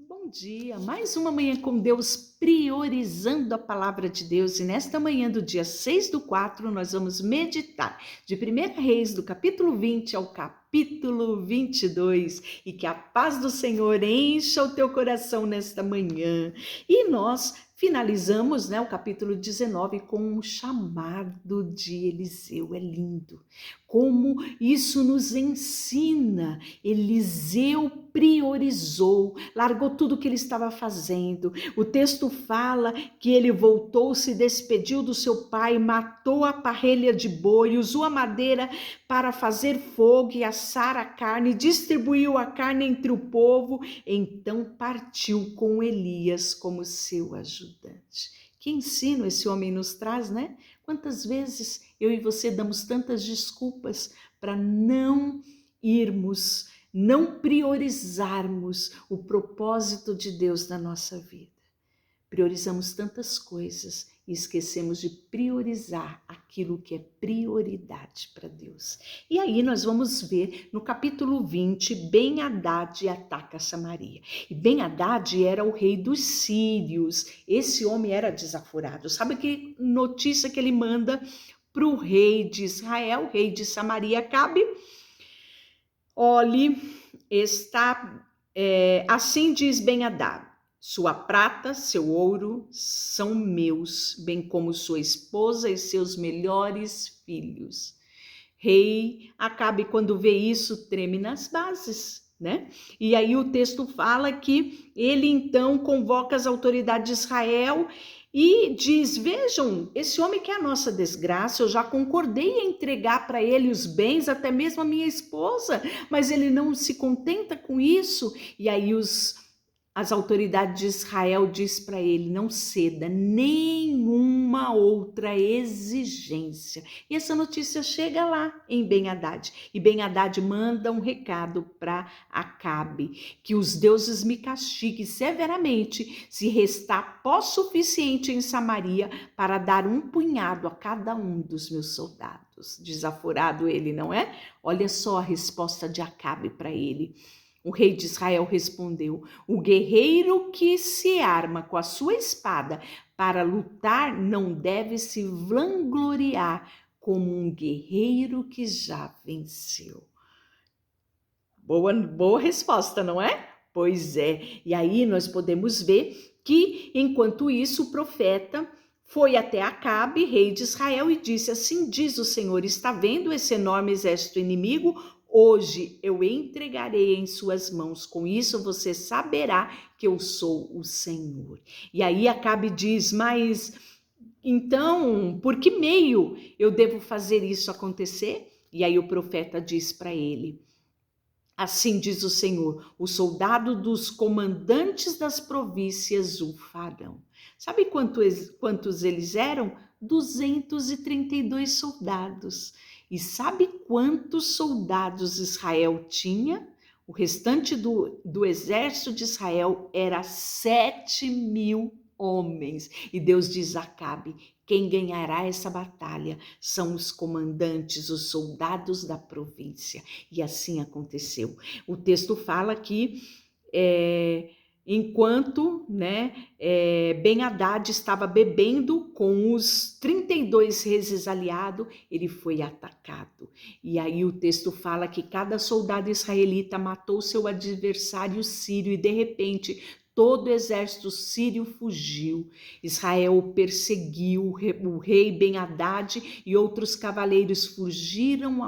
bom dia. Mais uma manhã com Deus, priorizando a palavra de Deus. E nesta manhã do dia 6/4, nós vamos meditar de 1 Reis, do capítulo 20 ao capítulo 22. E que a paz do Senhor encha o teu coração nesta manhã. E nós finalizamos, o capítulo 19 com o chamado de Eliseu. É lindo. Como isso nos ensina. Eliseu priorizou, largou tudo que ele estava fazendo. O texto fala que ele voltou, se despediu do seu pai, matou a parrelha de boi, usou a madeira para fazer fogo e assar a carne, distribuiu a carne entre o povo, então partiu com Elias como seu ajudante. Que ensino esse homem nos traz, né? Quantas vezes eu e você damos tantas desculpas para não irmos, não priorizarmos o propósito de Deus na nossa vida. Priorizamos tantas coisas e esquecemos de priorizar aquilo que é prioridade para Deus. E aí nós vamos ver no capítulo 20, Ben-Hadad ataca Samaria. E Ben-Hadad era o rei dos sírios. Esse homem era desaforado. Sabe que notícia que ele manda para o rei de Israel, rei de Samaria, Acabe? Olhe, assim diz Ben-Hadad: sua prata, seu ouro são meus, bem como sua esposa e seus melhores filhos. Rei Acabe, quando vê isso, treme nas bases, né? E aí o texto fala que ele então convoca as autoridades de Israel e diz: vejam, esse homem que é a nossa desgraça, eu já concordei em entregar para ele os bens, até mesmo a minha esposa, mas ele não se contenta com isso. E aí as autoridades de Israel diz para ele: não ceda nenhuma outra exigência. E essa notícia chega lá em Ben-Hadad. E Ben-Hadad manda um recado para Acabe: que os deuses me castiguem severamente se restar pó suficiente em Samaria para dar um punhado a cada um dos meus soldados. Desaforado ele, não é? Olha só a resposta de Acabe para ele. O rei de Israel respondeu: o guerreiro que se arma com a sua espada para lutar não deve se vangloriar como um guerreiro que já venceu. Boa resposta, não é? Pois é. E aí nós podemos ver que, enquanto isso, o profeta foi até Acabe, rei de Israel, e disse: assim diz o Senhor, está vendo esse enorme exército inimigo? Hoje eu entregarei em suas mãos, com isso você saberá que eu sou o Senhor. E aí Acabe diz: mas então, por que meio eu devo fazer isso acontecer? E aí o profeta diz para ele: assim diz o Senhor, o soldado dos comandantes das províncias o farão. Sabe quantos eles eram? 232 soldados. E sabe quantos soldados Israel tinha? O restante do exército de Israel era 7.000 homens. E Deus diz a Acabe: quem ganhará essa batalha são os comandantes, os soldados da província. E assim aconteceu. O texto fala que enquanto Ben-Hadad estava bebendo com os 32 reis aliados, ele foi atacado. E aí o texto fala que cada soldado israelita matou seu adversário sírio e de repente todo o exército sírio fugiu. Israel perseguiu o rei Ben-Hadad e outros cavaleiros fugiram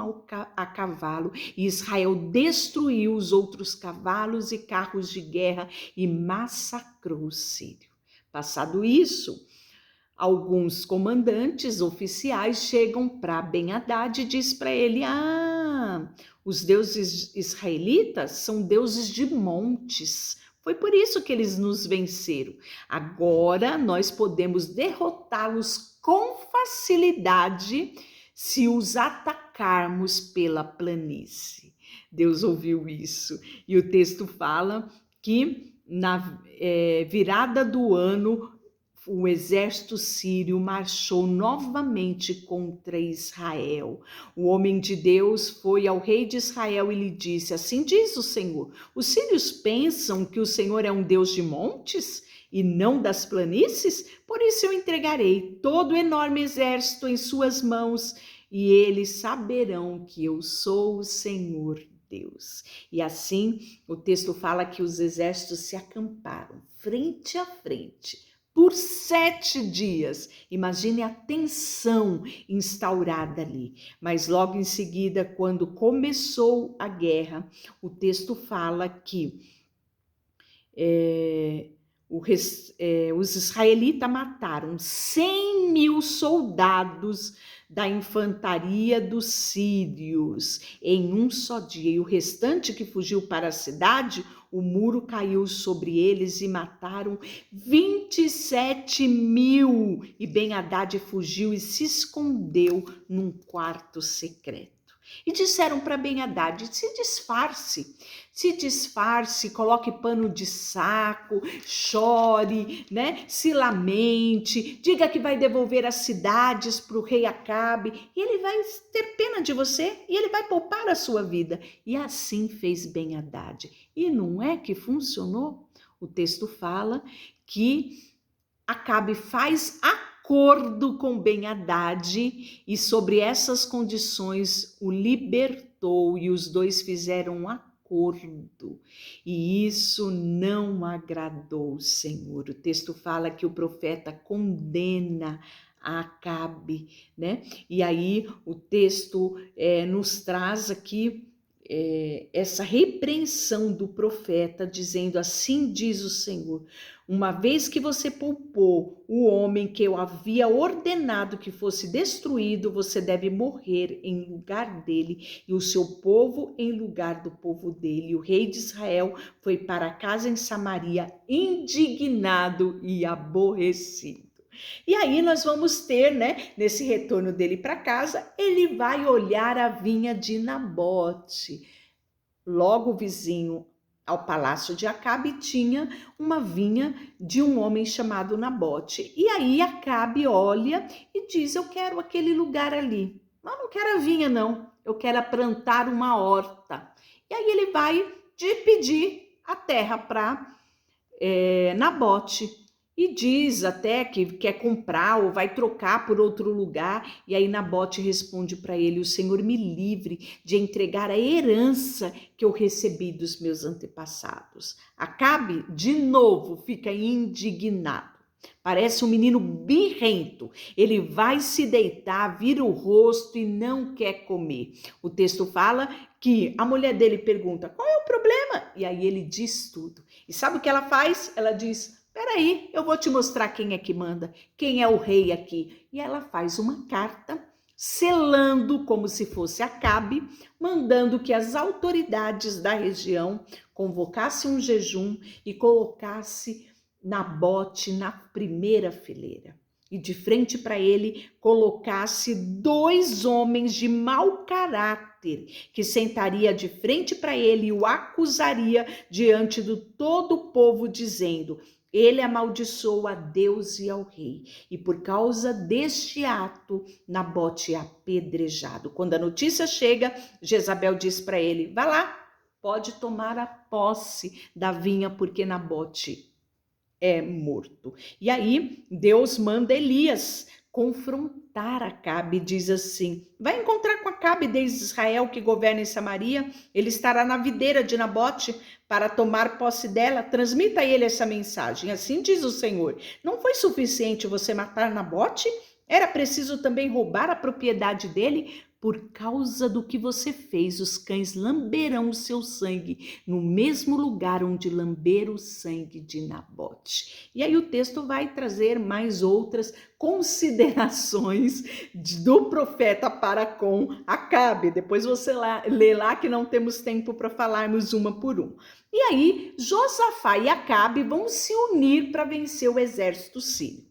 a cavalo. E Israel destruiu os outros cavalos e carros de guerra e massacrou o sírio. Passado isso, alguns comandantes oficiais chegam para Ben-Hadad e diz para ele: os deuses israelitas são deuses de montes. Foi por isso que eles nos venceram. Agora nós podemos derrotá-los com facilidade se os atacarmos pela planície. Deus ouviu isso. E o texto fala que na virada do ano o exército sírio marchou novamente contra Israel. O homem de Deus foi ao rei de Israel e lhe disse: assim diz o Senhor, os sírios pensam que o Senhor é um Deus de montes e não das planícies? Por isso eu entregarei todo o enorme exército em suas mãos e eles saberão que eu sou o Senhor Deus. E assim o texto fala que os exércitos se acamparam frente a frente por 7 dias. Imagine a tensão instaurada ali. Mas logo em seguida, quando começou a guerra, o texto fala que os israelitas mataram 100.000 soldados da infantaria dos sírios em um só dia. E o restante que fugiu para a cidade, o muro caiu sobre eles e mataram 27.000. E Ben-Hadad fugiu e se escondeu num quarto secreto. E disseram para Ben-Hadad: se disfarce, coloque pano de saco, chore, né? Se lamente, diga que vai devolver as cidades para o rei Acabe, e ele vai ter pena de você e ele vai poupar a sua vida. E assim fez Ben-Hadad. E não é que funcionou? O texto fala que Acabe faz acordo com Ben-Hadad e sobre essas condições o libertou e os dois fizeram um acordo. E isso não agradou o Senhor. O texto fala que o profeta condena a Acabe, né? E aí o texto nos traz aqui essa repreensão do profeta, dizendo: assim diz o Senhor, uma vez que você poupou o homem que eu havia ordenado que fosse destruído, você deve morrer em lugar dele e o seu povo em lugar do povo dele. O rei de Israel foi para casa em Samaria indignado e aborrecido. E aí nós vamos ter, né, nesse retorno dele para casa, ele vai olhar a vinha de Nabote. Logo vizinho ao palácio de Acabe tinha uma vinha de um homem chamado Nabote. E aí Acabe olha e diz: eu quero aquele lugar ali. Mas não quero a vinha não, eu quero plantar uma horta. E aí ele vai pedir a terra para Nabote. E diz até que quer comprar ou vai trocar por outro lugar. E aí Nabote responde para ele: o Senhor me livre de entregar a herança que eu recebi dos meus antepassados. Acabe, de novo, fica indignado. Parece um menino birrento. Ele vai se deitar, vira o rosto e não quer comer. O texto fala que a mulher dele pergunta: qual é o problema? E aí ele diz tudo. E sabe o que ela faz? Ela diz: peraí, eu vou te mostrar quem é que manda, quem é o rei aqui. E ela faz uma carta, selando como se fosse Acabe, mandando que as autoridades da região convocassem um jejum e colocasse Nabote na primeira fileira. E de frente para ele colocasse 2 homens de mau caráter, que sentaria de frente para ele e o acusaria diante de todo o povo, dizendo: ele amaldiçoou a Deus e ao rei, e por causa deste ato, Nabote é apedrejado. Quando a notícia chega, Jezabel diz para ele: vá lá, pode tomar a posse da vinha, porque Nabote é morto. E aí Deus manda Elias confrontar Acabe, diz assim: vai encontrar com Acabe, desde Israel, que governa em Samaria, ele estará na videira de Nabote para tomar posse dela, transmita a ele essa mensagem, assim diz o Senhor: não foi suficiente você matar Nabote? Era preciso também roubar a propriedade dele? Por causa do que você fez, os cães lamberão o seu sangue no mesmo lugar onde lamberam o sangue de Nabote. E aí o texto vai trazer mais outras considerações do profeta para com Acabe. Depois você lê lá, que não temos tempo para falarmos uma por uma. E aí Josafá e Acabe vão se unir para vencer o exército sírio.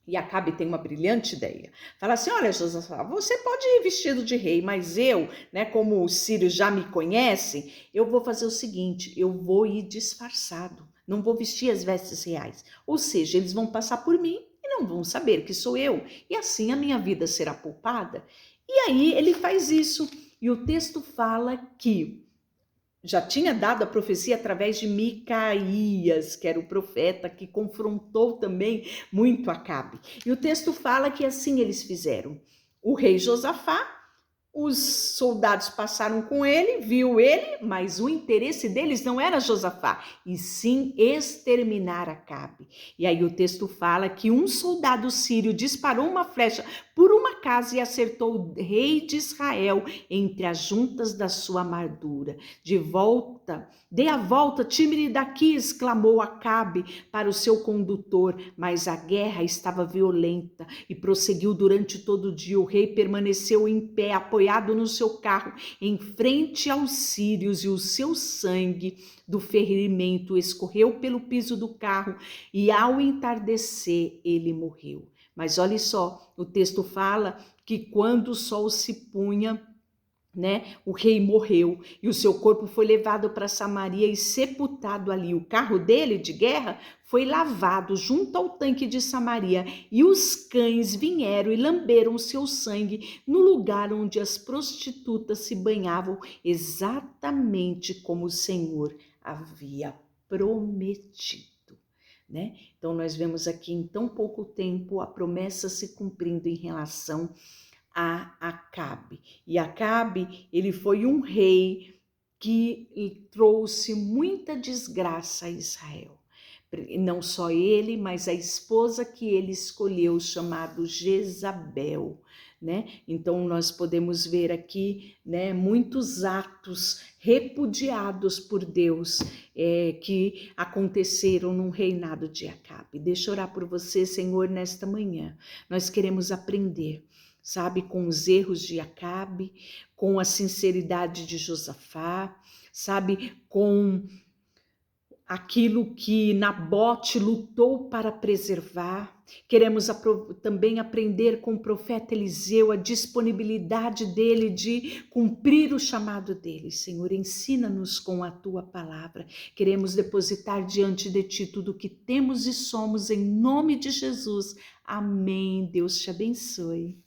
E Acabe tem uma brilhante ideia. Fala assim: olha, Josafá, você pode ir vestido de rei, mas eu, né, como os sírios já me conhecem, eu vou fazer o seguinte: eu vou ir disfarçado. não vou vestir as vestes reais. Ou seja, eles vão passar por mim e não vão saber que sou eu. E assim a minha vida será poupada. E aí ele faz isso. E o texto fala que já tinha dado a profecia através de Micaías, que era o profeta que confrontou também muito Acabe. E o texto fala que assim eles fizeram. O rei Josafá, os soldados passaram com ele, viu ele, mas o interesse deles não era Josafá, e sim exterminar Acabe. E aí o texto fala que um soldado sírio disparou uma flecha por uma casa e acertou o rei de Israel entre as juntas da sua armadura. Dê a volta, tire-me daqui, exclamou Acabe para o seu condutor, mas a guerra estava violenta e prosseguiu durante todo o dia. O rei permaneceu em pé, apoiado no seu carro, em frente aos sírios, e o seu sangue do ferimento escorreu pelo piso do carro, e ao entardecer ele morreu. Mas olha só, o texto fala que quando o sol se punha, o rei morreu e o seu corpo foi levado para Samaria e sepultado ali. O carro dele de guerra foi lavado junto ao tanque de Samaria e os cães vieram e lamberam seu sangue no lugar onde as prostitutas se banhavam, exatamente como o Senhor havia prometido. Então nós vemos aqui em tão pouco tempo a promessa se cumprindo em relação a Acabe. E Acabe, ele foi um rei que trouxe muita desgraça a Israel. Não só ele, mas a esposa que ele escolheu, chamado Jezabel. Então nós podemos ver aqui, muitos atos repudiados por Deus que aconteceram no reinado de Acabe. Deixa eu orar por você, Senhor, nesta manhã. Nós queremos aprender, sabe, com os erros de Acabe, com a sinceridade de Josafá, sabe, com aquilo que Nabote lutou para preservar. Queremos também aprender com o profeta Eliseu a disponibilidade dele de cumprir o chamado dele. Senhor, ensina-nos com a tua palavra. Queremos depositar diante de ti tudo o que temos e somos, em nome de Jesus. Amém. Deus te abençoe.